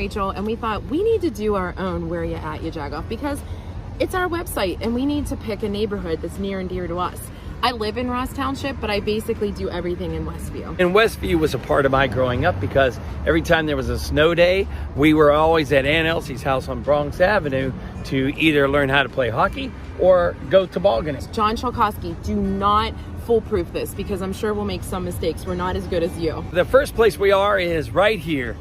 Rachel, and we thought we need to do our own WhereYaAt, Jagoff, because it's our website and we need to pick a neighborhood that's near and dear to us. I live in Ross Township, but I basically do everything in Westview. And Westview was a part of my growing up because every time there was a snow day, we were always at Aunt Elsie's house on Bronx Avenue to either learn how to play hockey or go tobogganing. John Chalkowski, do not foolproof this because I'm sure we'll make some mistakes. We're not as good as you. The first place we are is right here.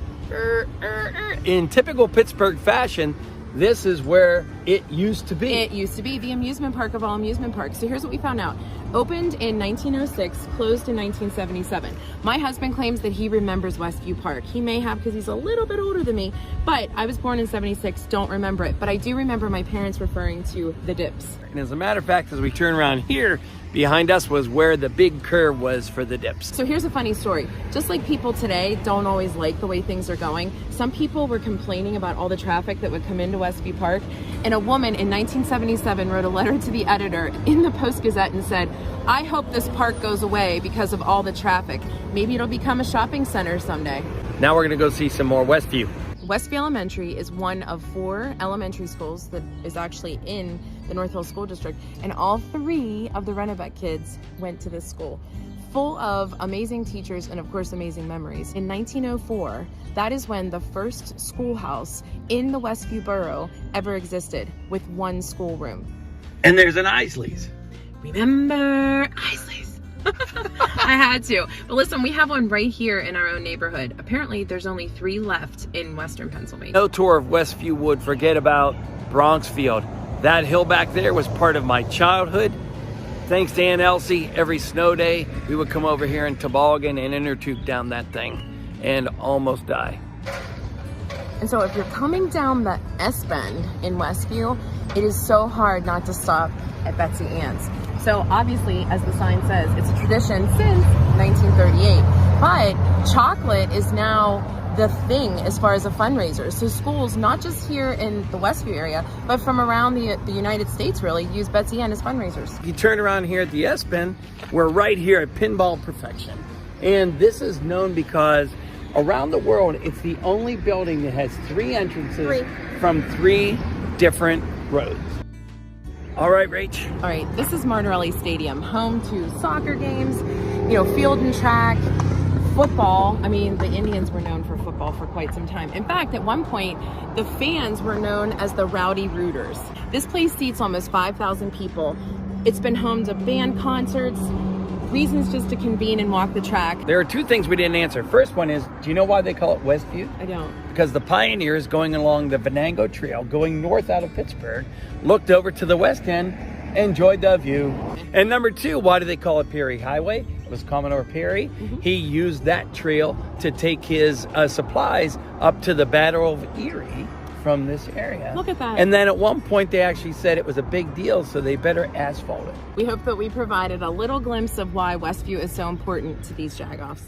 In typical Pittsburgh fashion, this is where it used to be. It used to be the amusement park of all amusement parks. So here's what we found out. Opened in 1906, closed in 1977. My husband claims that he remembers Westview Park. He may have because he's a little bit older than me, but I was born in 76, don't remember it. But I do remember my parents referring to the dips. And as a matter of fact, as we turn around here, behind us was where the big curve was for the dips. So here's a funny story. Just like people today don't always like the way things are going, some people were complaining about all the traffic that would come into Westview Park. And a woman in 1977 wrote a letter to the editor in the Post-Gazette and said, I hope this park goes away because of all the traffic. Maybe it'll become a shopping center someday. Now we're gonna go see some more Westview. Westview Elementary is one of 4 elementary schools that is actually in the North Hill School District, and all 3 of the Renovet kids went to this school. Full of amazing teachers and of course amazing memories. In 1904, that is when the first schoolhouse in the Westview borough ever existed with 1 schoolroom. And there's an Isley's. Remember Isley's? I had to. But listen, we have one right here in our own neighborhood. Apparently there's only 3 left in Western Pennsylvania. No tour of Westview would forget about Bronx Field. That hill back there was part of my childhood. Thanks to Aunt Elsie, every snow day, we would come over here and toboggan and inner tube down that thing and almost die. And so if you're coming down the S-bend in Westview, it is so hard not to stop at Betsy Ants. So obviously, as the sign says, it's a tradition since 1938. But chocolate is now the thing as far as a fundraiser. So schools, not just here in the Westview area, but from around the United States really, use Betsy Ants as fundraisers. If you turn around here at the S-bend, we're right here at Pinball Perfection. And this is known because around the world, it's the only building that has 3 entrances from 3 different roads. All right, Rach. All right, this is Martarelli Stadium, home to soccer games, you know, field and track, football. I mean, the Indians were known for football for quite some time. In fact, at one point, the fans were known as the Rowdy Rooters. This place seats almost 5,000 people. It's been home to band concerts, reasons just to convene and walk the track. There are 2 things we didn't answer. First one is, do you know why they call it Westview? I don't. Because the pioneers going along the Venango Trail, going north out of Pittsburgh, looked over to the west end, enjoyed the view. And number 2, why do they call it Perry Highway? It was Commodore Perry. He used that trail to take his supplies up to the Battle of Erie from this area. Look at that. And then at one point they actually said it was a big deal, so they better asphalt it. We hope that we provided a little glimpse of why Westview is so important to these Jagoffs.